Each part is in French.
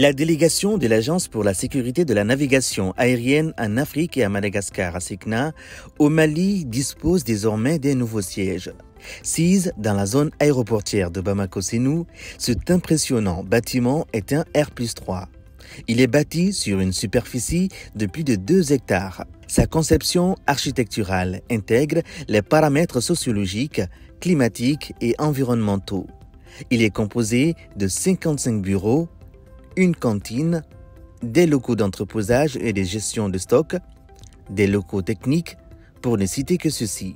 La délégation de l'Agence pour la sécurité de la navigation aérienne en Afrique et à Madagascar, ASECNA, au Mali dispose désormais d'un nouveau siège. Sise dans la zone aéroportière de Bamako-Sénou, cet impressionnant bâtiment est un R+3. Il est bâti sur une superficie de plus de 2 hectares. Sa conception architecturale intègre les paramètres sociologiques, climatiques et environnementaux. Il est composé de 55 bureaux, une cantine, des locaux d'entreposage et de gestion de stock, des locaux techniques, pour ne citer que ceux-ci.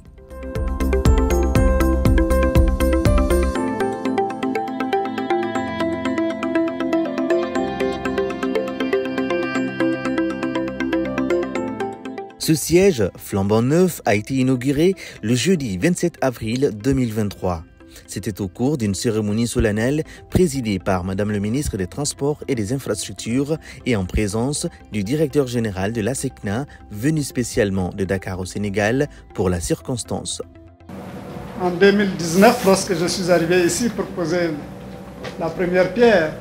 Ce siège flambant neuf a été inauguré le jeudi 27 avril 2023. C'était au cours d'une cérémonie solennelle présidée par Madame le ministre des Transports et des Infrastructures et en présence du directeur général de l'ASECNA, venu spécialement de Dakar au Sénégal pour la circonstance. En 2019, lorsque je suis arrivé ici pour poser la première pierre,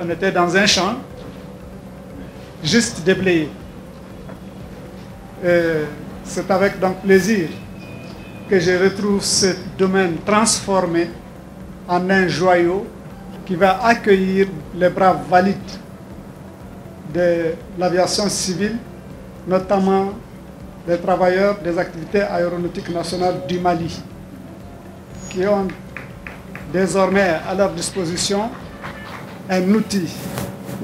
on était dans un champ juste déblayé. C'est avec donc plaisir que je retrouve ce domaine transformé en un joyau qui va accueillir les braves valides de l'aviation civile, notamment les travailleurs des activités aéronautiques nationales du Mali, qui ont désormais à leur disposition un outil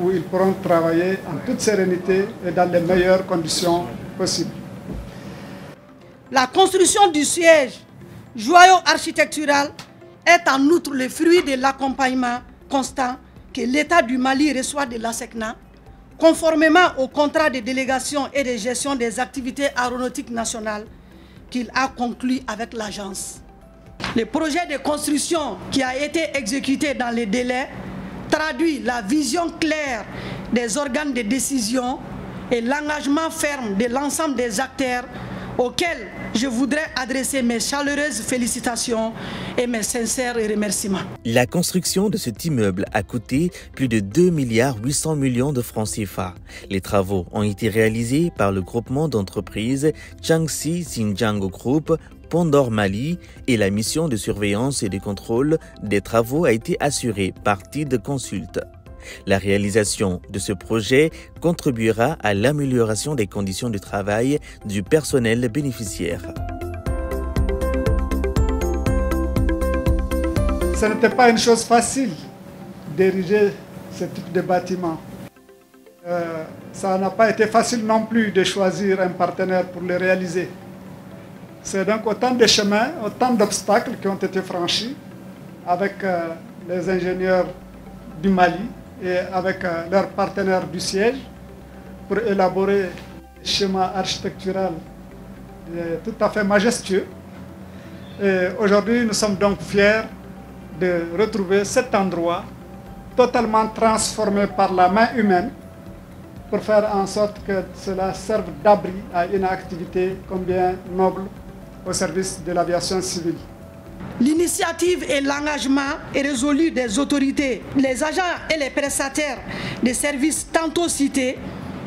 où ils pourront travailler en toute sérénité et dans les meilleures conditions possibles. La construction du siège, joyau architectural, est en outre le fruit de l'accompagnement constant que l'État du Mali reçoit de l'ASECNA, conformément au contrat de délégation et de gestion des activités aéronautiques nationales qu'il a conclu avec l'agence. Le projet de construction qui a été exécuté dans les délais traduit la vision claire des organes de décision et l'engagement ferme de l'ensemble des acteurs auxquels je voudrais adresser mes chaleureuses félicitations et mes sincères remerciements. La construction de cet immeuble a coûté plus de 2,8 milliards de francs CFA. Les travaux ont été réalisés par le groupement d'entreprises Jiangxi Xinjiang Group Pondor Mali et la mission de surveillance et de contrôle des travaux a été assurée par TID Consult. La réalisation de ce projet contribuera à l'amélioration des conditions de travail du personnel bénéficiaire. Ce n'était pas une chose facile d'ériger ce type de bâtiment. Ça n'a pas été facile non plus de choisir un partenaire pour le réaliser. C'est donc autant de chemins, autant d'obstacles qui ont été franchis avec les ingénieurs du Mali et avec leurs partenaires du siège pour élaborer un schéma architectural tout à fait majestueux. Et aujourd'hui, nous sommes donc fiers de retrouver cet endroit totalement transformé par la main humaine pour faire en sorte que cela serve d'abri à une activité combien noble au service de l'aviation civile. L'initiative et l'engagement résolu des autorités, les agents et les prestataires des services tantôt cités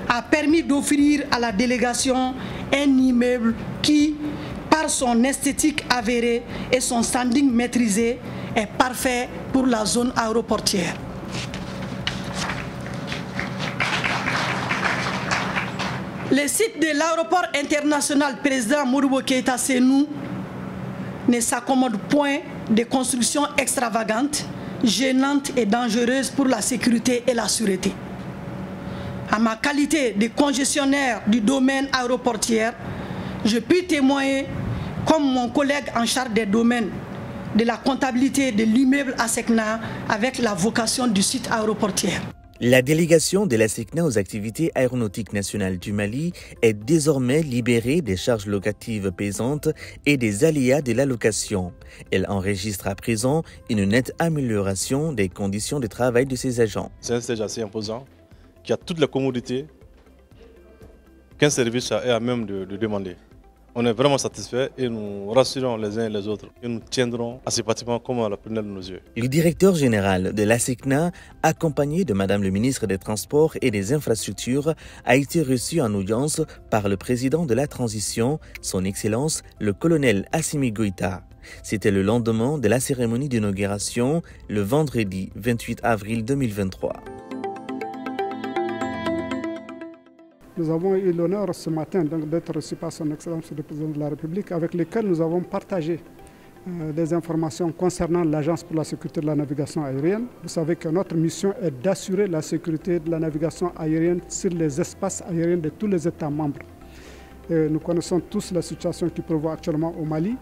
a permis d'offrir à la délégation un immeuble qui, par son esthétique avérée et son standing maîtrisé, est parfait pour la zone aéroportière. Le site de l'aéroport international président Modibo Keïta Sénou ne s'accommode point de constructions extravagantes, gênantes et dangereuses pour la sécurité et la sûreté. À ma qualité de congestionnaire du domaine aéroportier, je puis témoigner, comme mon collègue en charge des domaines, de la comptabilité de l'immeuble ASECNA avec la vocation du site aéroportier. La délégation de l'ASECNA aux activités aéronautiques nationales du Mali est désormais libérée des charges locatives pesantes et des aléas de la location. Elle enregistre à présent une nette amélioration des conditions de travail de ses agents. C'est un siège assez imposant qui a toutes les commodités qu'un service est à même de demander. On est vraiment satisfaits et nous rassurons les uns et les autres et nous tiendrons à ces bâtiments comme à la prunelle de nos yeux. Le directeur général de l'ASECNA, accompagné de Madame le ministre des Transports et des Infrastructures, a été reçu en audience par le président de la transition, son Excellence, le colonel Assimi Goïta. C'était le lendemain de la cérémonie d'inauguration, le vendredi 28 avril 2023. Nous avons eu l'honneur ce matin d'être reçus par son Excellence le Président de la République, avec lesquels nous avons partagé des informations concernant l'Agence pour la sécurité de la navigation aérienne. Vous savez que notre mission est d'assurer la sécurité de la navigation aérienne sur les espaces aériens de tous les États membres. Nous connaissons tous la situation qui prévaut actuellement au Mali.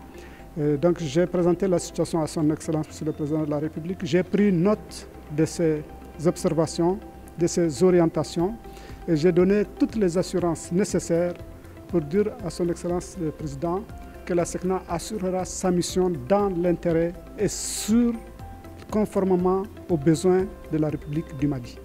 Donc j'ai présenté la situation à son Excellence Monsieur le Président de la République. J'ai pris note de ces observations, de ces orientations, et j'ai donné toutes les assurances nécessaires pour dire à son Excellence le Président que l'ASECNA assurera sa mission dans l'intérêt et conformément aux besoins de la République du Mali.